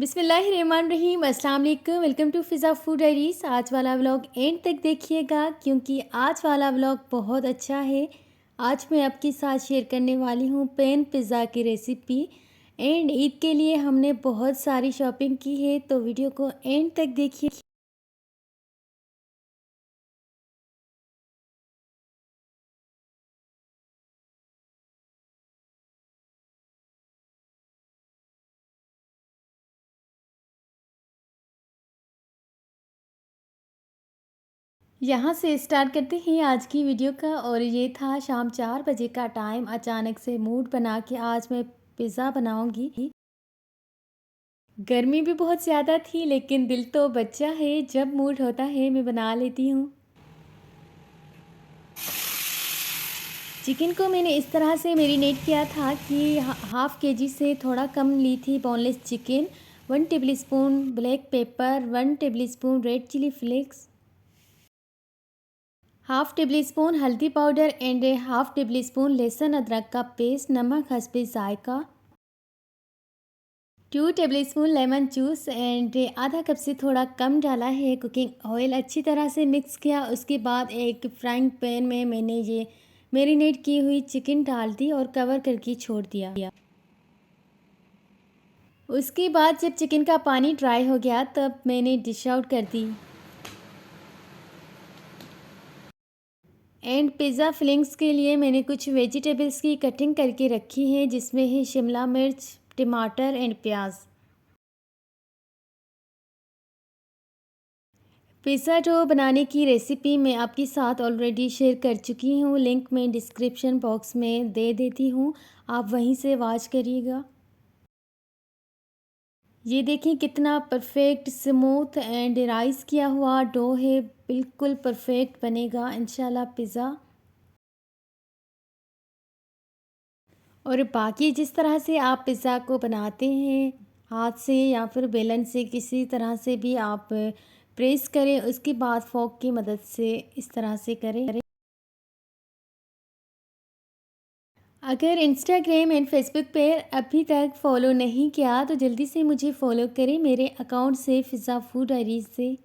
बिस्मिल्लाहिर्रहमानिर्रहीम, अस्सलाम वालेकुम। Welcome to Fiza food diaries. आज वाला व्लॉग एंड तक देखिएगा क्योंकि आज वाला व्लॉग बहुत अच्छा है। आज मैं आपके साथ शेयर करने वाली हूँ पैन पिज़्ज़ा की रेसिपी। एंड ईद के लिए हमने बहुत सारी शॉपिंग की है, तो वीडियो को एंड तक देखिए। यहाँ से स्टार्ट करते हैं आज की वीडियो का। और ये था शाम 4 बजे का टाइम। अचानक से मूड बना के आज मैं पिज़्ज़ा बनाऊँगी। गर्मी भी बहुत ज़्यादा थी लेकिन दिल तो बच्चा है, जब मूड होता है मैं बना लेती हूँ। चिकन को मैंने इस तरह से मैरिनेट किया था कि हाफ़ केजी से थोड़ा कम ली थी boneless chicken. 1 tablespoon black pepper, 1 tablespoon red chilli flakes, half tablespoon हल्दी पाउडर एंड हाफ़ टेबलस्पून लहसुन अदरक का पेस्ट, नमक हस्बे जायका, 2 टेबलस्पून लेमन जूस एंड आधा कप से थोड़ा कम डाला है कुकिंग ऑयल। अच्छी तरह से मिक्स किया। उसके बाद एक फ्राइंग पैन में मैंने ये मैरिनेट की हुई चिकन डाल दी और कवर करके छोड़ दिया। उसके बाद जब चिकन का पानी ड्राई हो गया तब मैंने डिश आउट कर दी। एंड पिज़्ज़ा फिलिंग्स के लिए मैंने कुछ वेजिटेबल्स की कटिंग करके रखी है, जिसमें है शिमला मिर्च, टमाटर एंड प्याज। पिज़्ज़ा डो बनाने की रेसिपी मैं आपके साथ ऑलरेडी शेयर कर चुकी हूँ। लिंक मैं डिस्क्रिप्शन बॉक्स में दे देती हूँ, आप वहीं से वॉच करिएगा। ये देखिए कितना परफेक्ट स्मूथ एंड राइस किया हुआ डो है। बिल्कुल परफेक्ट बनेगा इंशाल्लाह पिज़्ज़ा। और बाकी जिस तरह से आप पिज़्ज़ा को बनाते हैं, हाथ से या फिर बेलन से, किसी तरह से भी आप प्रेस करें, उसके बाद फोक की मदद से इस तरह से करें। अगर इंस्टाग्राम एंड फेसबुक पे अभी तक फॉलो नहीं किया तो जल्दी से मुझे फॉलो करें मेरे अकाउंट से, फ़िज़ा फूड डायरीज़ से।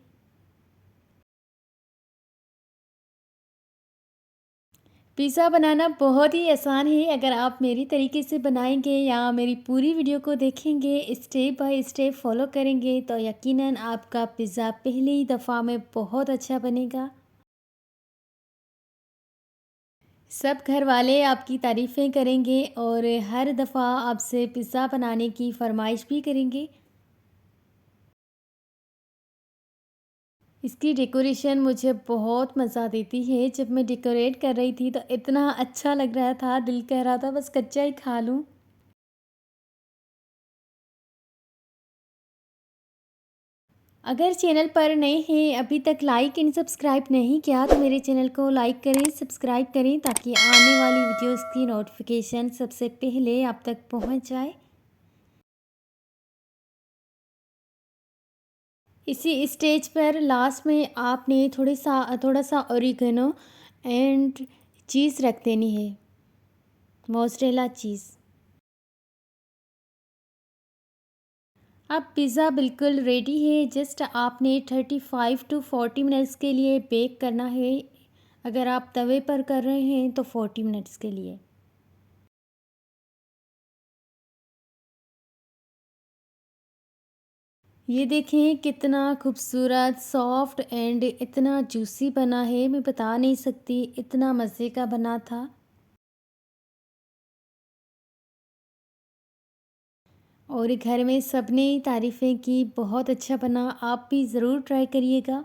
पिज़्ज़ा बनाना बहुत ही आसान है। अगर आप मेरी तरीके से बनाएंगे या मेरी पूरी वीडियो को देखेंगे, स्टेप बाय स्टेप फॉलो करेंगे, तो यकीनन आपका पिज़्ज़ा पहली दफ़ा में बहुत अच्छा बनेगा। सब घर वाले आपकी तारीफ़ें करेंगे और हर दफ़ा आपसे पिज़्ज़ा बनाने की फ़रमाइश भी करेंगे। इसकी डेकोरेशन मुझे बहुत मज़ा देती है। जब मैं डेकोरेट कर रही थी तो इतना अच्छा लग रहा था, दिल कह रहा था बस कच्चा ही खा लूँ। अगर चैनल पर नए हैं, अभी तक लाइक एंड सब्सक्राइब नहीं किया तो मेरे चैनल को लाइक करें, सब्सक्राइब करें ताकि आने वाली वीडियोस की नोटिफिकेशन सबसे पहले आप तक पहुंच जाए। इसी स्टेज पर लास्ट में आपने थोड़ा सा ओरिगेनो एंड चीज़ रख देनी है, मोज़रेला चीज़। अब पिज़्ज़ा बिल्कुल रेडी है। जस्ट आपने 35 टू 40 मिनट्स के लिए बेक करना है। अगर आप तवे पर कर रहे हैं तो 40 मिनट्स के लिए। ये देखें कितना खूबसूरत, सॉफ्ट एंड इतना जूसी बना है, मैं बता नहीं सकती, इतना मज़े का बना था। और घर में सबने तारीफ़ें की, बहुत अच्छा बना, आप भी ज़रूर ट्राई करिएगा।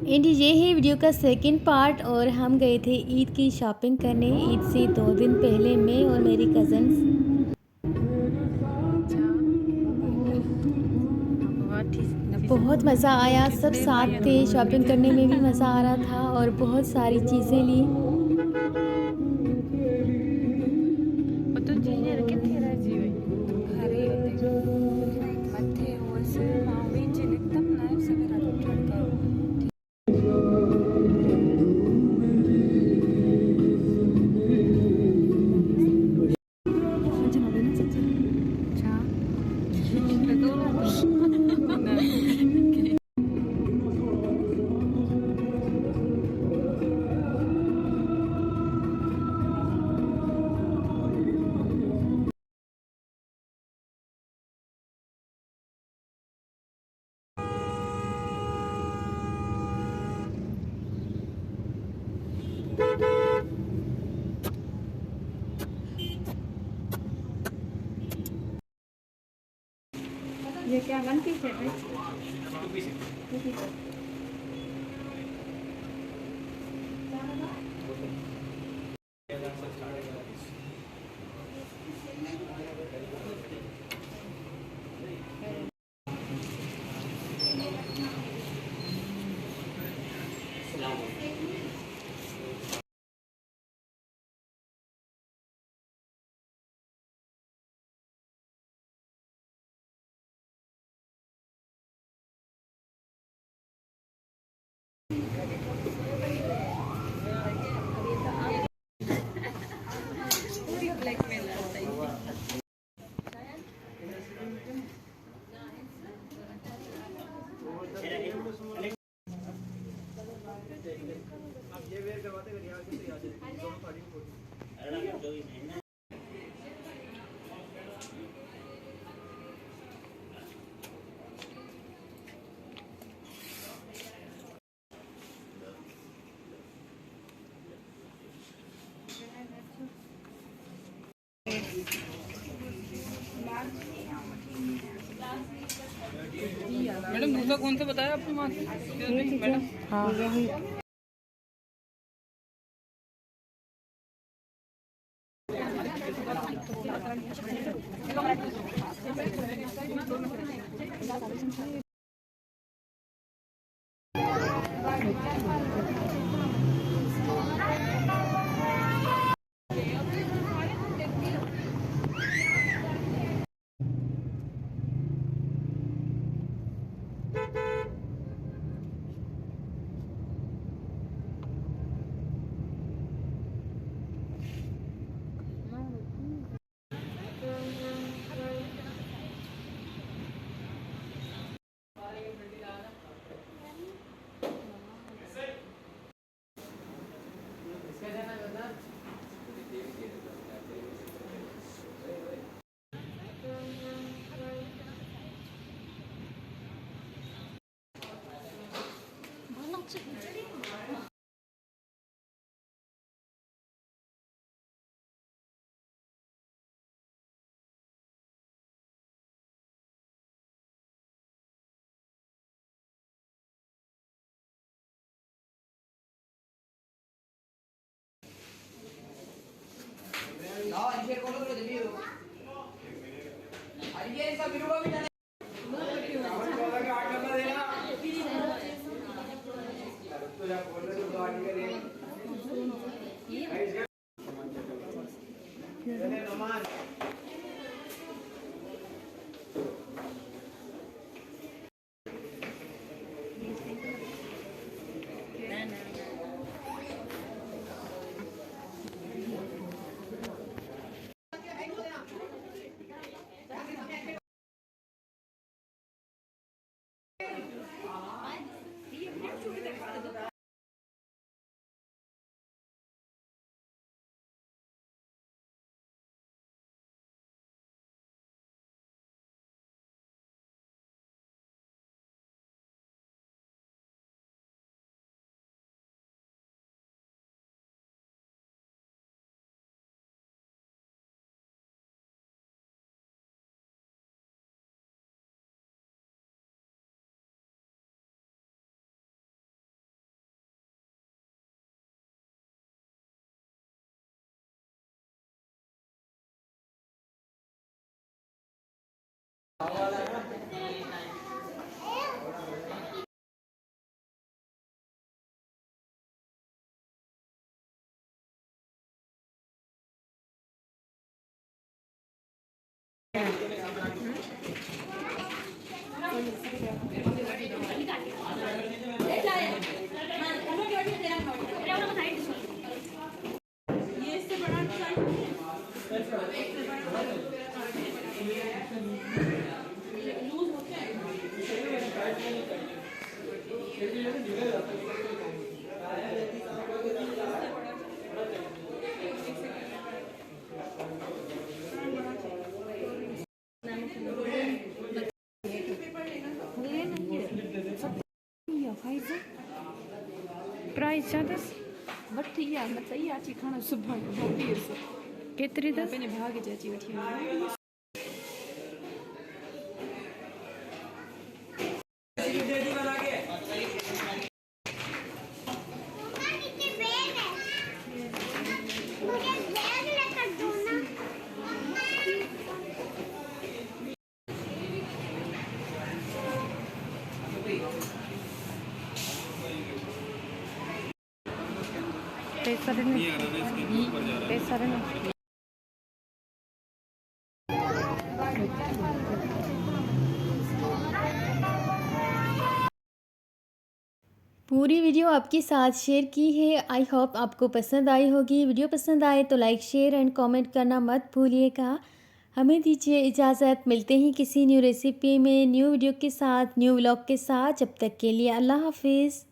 एंड ये है वीडियो का सेकंड पार्ट। और हम गए थे ईद की शॉपिंग करने। ईद से 2 दिन पहले मैं और मेरी कज़न्स। बहुत मज़ा आया, सब साथ थे, शॉपिंग करने में भी मज़ा आ रहा था और बहुत सारी चीज़ें ली। ये क्या 1 पीस है? 2 पीस। मैडम दूसरा कौन सा बताया आपने मैडम? हाँ यही। प्राइस छा अथसि वठी आहे न त इहा अची खण सुभाणे भाभी केतिरी अथसि पंहिंजे भाउ खे अची वठी वञो पैसा पूरी वीडियो आपके साथ शेयर की है। आई होप आपको पसंद आई होगी। वीडियो पसंद आए तो लाइक शेयर एंड कमेंट करना मत भूलिएगा। हमें दीजिए इजाज़त, मिलते हैं किसी न्यू रेसिपी में, न्यू वीडियो के साथ, न्यू व्लॉग के साथ। जब तक के लिए अल्लाह हाफिज़।